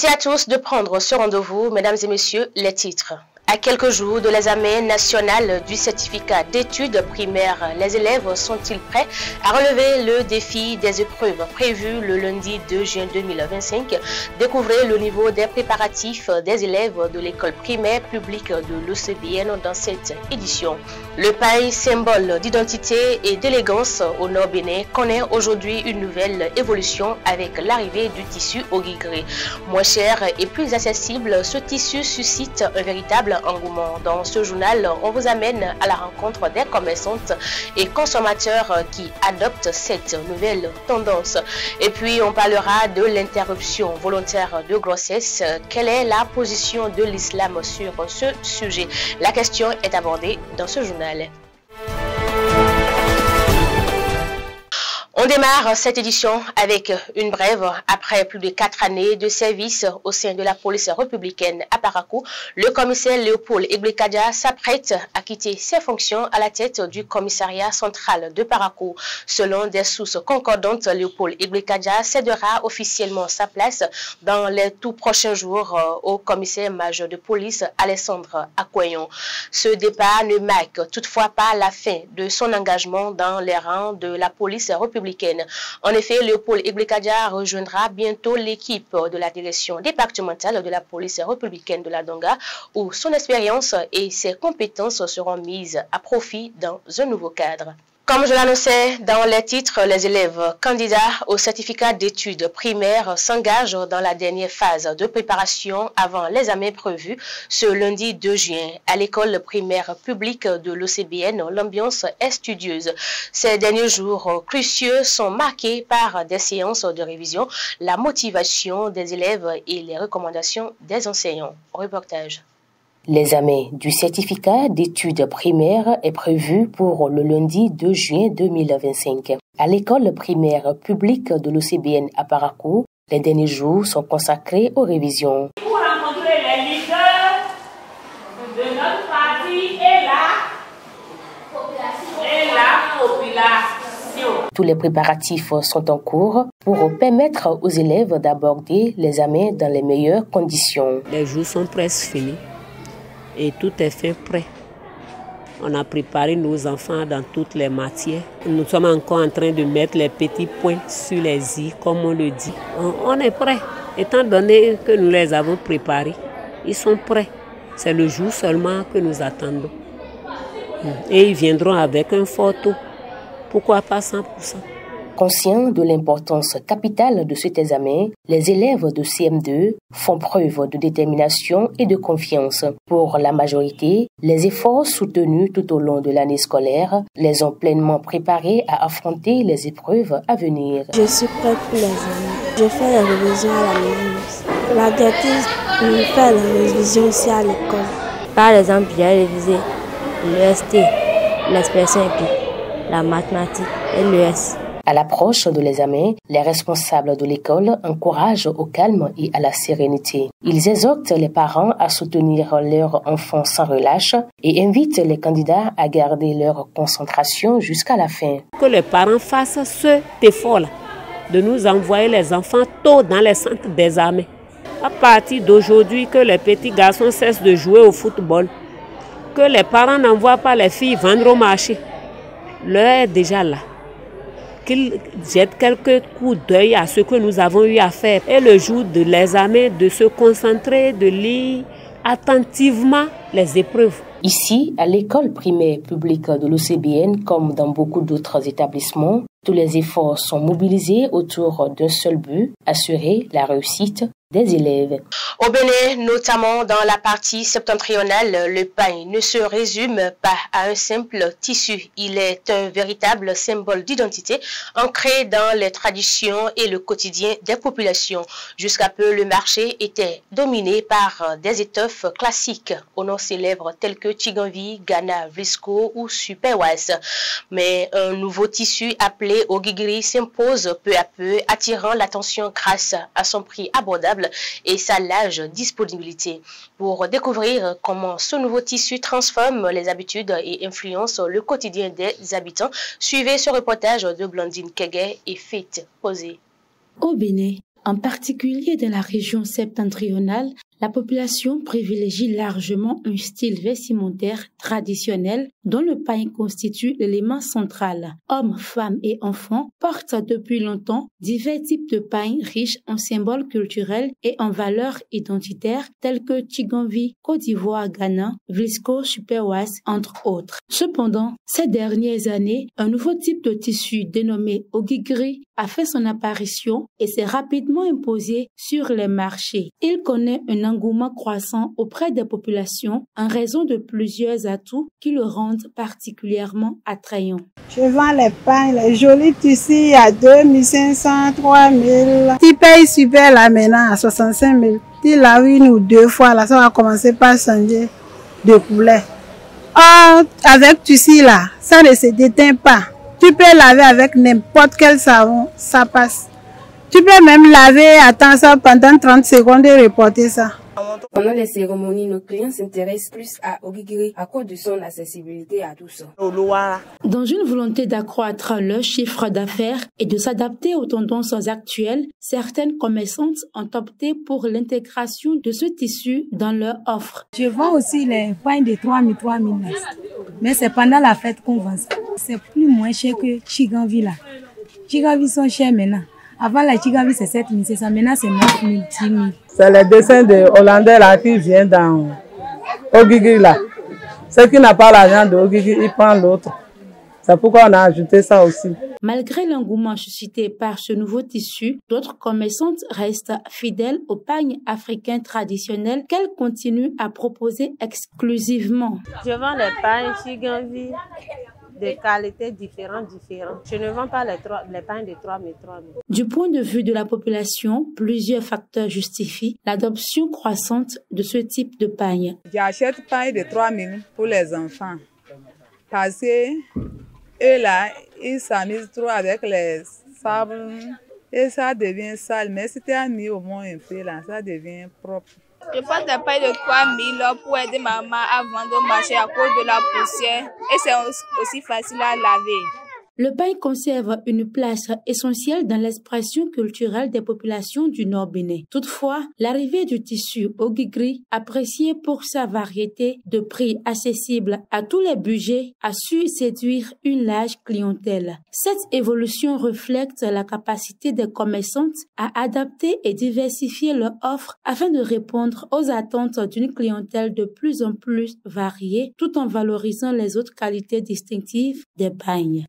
Merci à tous de prendre ce rendez-vous, mesdames et messieurs, les titres. À quelques jours de l'examen national du certificat d'études primaires, les élèves sont-ils prêts à relever le défi des épreuves prévues le lundi 2 juin 2025? Découvrez le niveau des préparatifs des élèves de l'école primaire publique de l'OCBN dans cette édition. Le pain, symbole d'identité et d'élégance au Nord Bénin, connaît aujourd'hui une nouvelle évolution avec l'arrivée du tissu Ogigri. Moins cher et plus accessible, ce tissu suscite un véritable engouement. Dans ce journal, on vous amène à la rencontre des commerçantes et consommateurs qui adoptent cette nouvelle tendance. Et puis, on parlera de l'interruption volontaire de grossesse. Quelle est la position de l'islam sur ce sujet? La question est abordée dans ce journal. On démarre cette édition avec une brève. Après plus de 4 années de service au sein de la police républicaine à Parakou, le commissaire Léopold Iglekadia s'apprête à quitter ses fonctions à la tête du commissariat central de Parakou. Selon des sources concordantes, Léopold Iglekadia cédera officiellement sa place dans les tout prochains jours au commissaire major de police Alessandre Akouayon. Ce départ ne marque toutefois pas la fin de son engagement dans les rangs de la police républicaine. En effet, Léopold Iglekadia rejoindra bientôt l'équipe de la direction départementale de la police républicaine de la Donga, où son expérience et ses compétences seront mises à profit dans un nouveau cadre. Comme je l'annonçais dans les titres, les élèves candidats au certificat d'études primaires s'engagent dans la dernière phase de préparation avant l'examen prévu ce lundi 2 juin. À l'école primaire publique de l'OCBN, l'ambiance est studieuse. Ces derniers jours cruciaux sont marqués par des séances de révision, la motivation des élèves et les recommandations des enseignants. Reportage. L'examen du certificat d'études primaires est prévu pour le lundi 2 juin 2025. À l'école primaire publique de l'OCBN à Parakou, les derniers jours sont consacrés aux révisions. Pour rencontrer les leaders de notre parti et la population. Tous les préparatifs sont en cours pour permettre aux élèves d'aborder l'examen dans les meilleures conditions. Les jours sont presque finis. Et tout est fait prêt. On a préparé nos enfants dans toutes les matières. Nous sommes encore en train de mettre les petits points sur les i, comme on le dit. On est prêt. Étant donné que nous les avons préparés, ils sont prêts. C'est le jour seulement que nous attendons. Et ils viendront avec un photo. Pourquoi pas 100%? Conscients de l'importance capitale de cet examen, les élèves de CM2 font preuve de détermination et de confiance. Pour la majorité, les efforts soutenus tout au long de l'année scolaire les ont pleinement préparés à affronter les épreuves à venir. Je suis prête pour l'examen. Je fais la révision à la maison. La directrice nous fait la révision aussi à l'école. Par exemple, j'ai révisé l'EST, l'expression écrite, la mathématique et l'ES. À l'approche de l'examen, les responsables de l'école encouragent au calme et à la sérénité. Ils exhortent les parents à soutenir leurs enfants sans relâche et invitent les candidats à garder leur concentration jusqu'à la fin. Que les parents fassent cet effort-là, de nous envoyer les enfants tôt dans les centres d'examen. À partir d'aujourd'hui, que les petits garçons cessent de jouer au football. Que les parents n'envoient pas les filles vendre au marché. L'heure est déjà là. Qu'ils jettent quelques coups d'œil à ce que nous avons eu à faire. Et le jour de l'examen, de se concentrer, de lire attentivement les épreuves. Ici, à l'école primaire publique de l'OCBN, comme dans beaucoup d'autres établissements, tous les efforts sont mobilisés autour d'un seul but, assurer la réussite des élèves. Au Bénin, notamment dans la partie septentrionale, le pain ne se résume pas à un simple tissu. Il est un véritable symbole d'identité ancré dans les traditions et le quotidien des populations. Jusqu'à peu, le marché était dominé par des étoffes classiques aux noms célèbres tels que Chiganvi, Ghana, Vlisco ou Superwas. Mais un nouveau tissu appelé Ogigri s'impose peu à peu, attirant l'attention grâce à son prix abordable et sa large disponibilité. Pour découvrir comment ce nouveau tissu transforme les habitudes et influence le quotidien des habitants, suivez ce reportage de Blandine Kegué et Fête Posé. Au Bénin, En particulier dans la région septentrionale, la population privilégie largement un style vestimentaire traditionnel dont le pagne constitue l'élément central. Hommes, femmes et enfants portent depuis longtemps divers types de pagne riches en symboles culturels et en valeurs identitaires tels que Chiganvi, Côte d'Ivoire, Ghana, Vlisco, Superwas, entre autres. Cependant, ces dernières années, un nouveau type de tissu dénommé Ogigri a fait son apparition et s'est rapidement imposé sur les marchés. Il connaît un engouement croissant auprès des populations en raison de plusieurs atouts qui le rendent particulièrement attrayant. Je vends les pagnes, les jolis tissus à 2500, 3000. Tu payes super là maintenant à 65 000. Tu l'as une ou deux fois là, ça va commencer par changer de couleur. Oh, avec tissu là, ça ne se déteint pas. Tu peux laver avec n'importe quel savon, ça passe. Tu peux même laver, attendre ça pendant 30 secondes et reporter ça. Pendant les cérémonies, nos clients s'intéressent plus à Ogigri à cause de son accessibilité à tous. Dans une volonté d'accroître leur chiffre d'affaires et de s'adapter aux tendances actuelles, certaines commerçantes ont opté pour l'intégration de ce tissu dans leur offre. Je vends aussi les pagnes de 3000, mais c'est pendant la fête qu'on vend ça. C'est plus moins cher que Chiganvi là. Chiganvi sont chers maintenant. Avant la Chiganvi c'est 7500, maintenant c'est 9000, 10 000. C'est le dessin de Hollandais là qui vient dans Ogigri là. Ceux qui n'a pas l'argent de Ogigri, ils prennent l'autre. C'est pourquoi on a ajouté ça aussi. Malgré l'engouement suscité par ce nouveau tissu, d'autres commerçantes restent fidèles aux pagnes africains traditionnels qu'elles continuent à proposer exclusivement. Je vends les pagnes Chiganvi de qualités différentes. Je ne vends pas les pagnes de 3000. Du point de vue de la population, plusieurs facteurs justifient l'adoption croissante de ce type de pagne. J'achète pagne de 3000 pour les enfants parce que eux là, ils s'amusent trop avec les sables et ça devient sale. Mais si tu as mis au moins un peu là, ça devient propre. Je porte des pailles de 3000 pour aider maman à vendre au marché à cause de la poussière et c'est aussi facile à laver. Le pagne conserve une place essentielle dans l'expression culturelle des populations du Nord Bénin. Toutefois, l'arrivée du tissu Ogigri, apprécié pour sa variété de prix accessible à tous les budgets, a su séduire une large clientèle. Cette évolution reflète la capacité des commerçantes à adapter et diversifier leur offre afin de répondre aux attentes d'une clientèle de plus en plus variée, tout en valorisant les autres qualités distinctives des pagnes.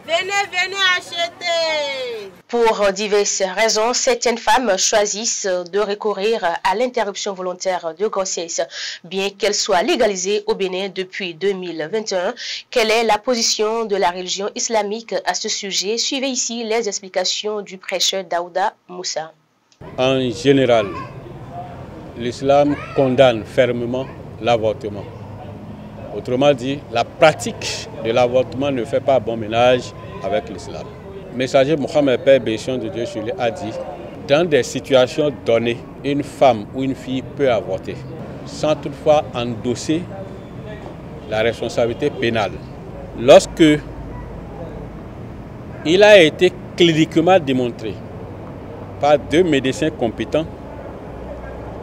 Venez acheter. Pour diverses raisons, certaines femmes choisissent de recourir à l'interruption volontaire de grossesse, bien qu'elle soit légalisée au Bénin depuis 2021. Quelle est la position de la religion islamique à ce sujet? Suivez ici les explications du prêcheur Daouda Moussa. En général, l'islam condamne fermement l'avortement. Autrement dit, la pratique de l'avortement ne fait pas bon ménage avec l'islam. Le messager Mohammed, Père bénédiction de Dieu sur lui, a dit, dans des situations données, une femme ou une fille peut avorter, sans toutefois endosser la responsabilité pénale. Lorsque il a été cliniquement démontré par 2 médecins compétents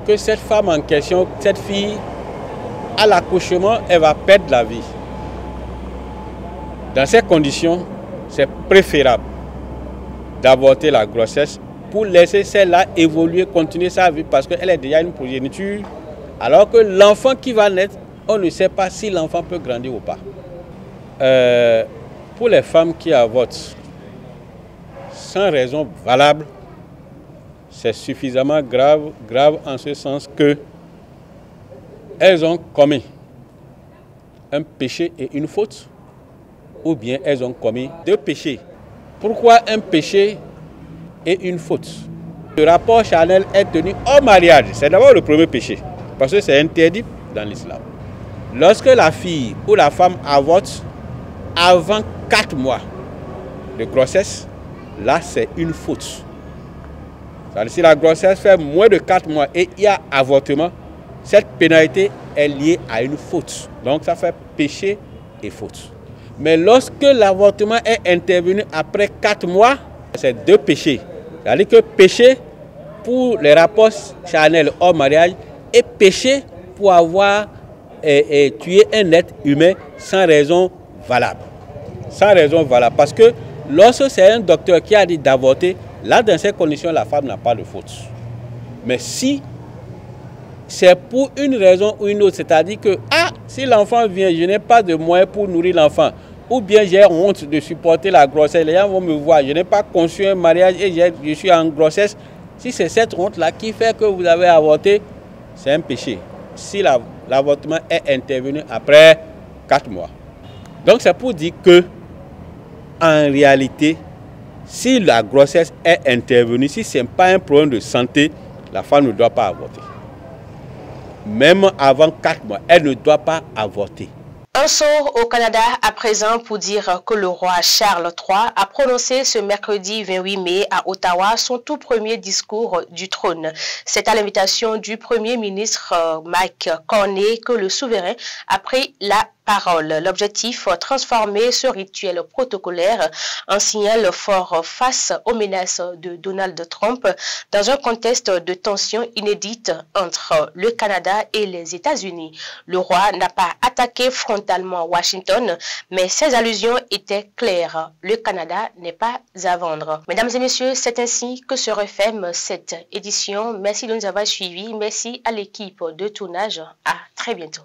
que cette femme en question, cette fille, à l'accouchement, elle va perdre la vie. Dans ces conditions, c'est préférable d'avorter la grossesse pour laisser celle-là évoluer, continuer sa vie parce qu'elle est déjà une progéniture. Alors que l'enfant qui va naître, on ne sait pas si l'enfant peut grandir ou pas. Pour les femmes qui avortent sans raison valable, c'est suffisamment grave en ce sens que elles ont commis un péché et une faute, ou bien elles ont commis 2 péchés. Pourquoi un péché et une faute? Le rapport charnel est tenu au mariage. C'est d'abord le premier péché, parce que c'est interdit dans l'islam. Lorsque la fille ou la femme avorte avant 4 mois de grossesse, là c'est une faute. Si la grossesse fait moins de 4 mois et il y a avortement, cette pénalité est liée à une faute. Donc ça fait péché et faute. Mais lorsque l'avortement est intervenu après 4 mois, c'est 2 péchés. C'est-à-dire que péché pour les rapports charnels hors mariage et péché pour avoir tué un être humain sans raison valable. Sans raison valable. Parce que lorsque c'est un docteur qui a dit d'avorter, là, dans ces conditions, la femme n'a pas de faute. Mais si c'est pour une raison ou une autre, c'est-à-dire que, si l'enfant vient, je n'ai pas de moyens pour nourrir l'enfant, ou bien j'ai honte de supporter la grossesse, les gens vont me voir, je n'ai pas conçu un mariage et je suis en grossesse. Si c'est cette honte-là qui fait que vous avez avorté, c'est un péché. Si l'avortement est intervenu après 4 mois. Donc c'est pour dire que, en réalité, si la grossesse est intervenue, si ce n'est pas un problème de santé, la femme ne doit pas avorter. Même avant 4 mois, elle ne doit pas avorter. Un saut au Canada à présent pour dire que le roi Charles III a prononcé ce mercredi 28 mai à Ottawa son tout premier discours du trône. C'est à l'invitation du Premier ministre Mike Carney que le souverain a pris la parole. L'objectif, transformer ce rituel protocolaire en signal fort face aux menaces de Donald Trump dans un contexte de tension inédite entre le Canada et les États-Unis. Le roi n'a pas attaqué frontalement Washington, mais ses allusions étaient claires. Le Canada n'est pas à vendre. Mesdames et messieurs, c'est ainsi que se referme cette édition. Merci de nous avoir suivis. Merci à l'équipe de tournage. À très bientôt.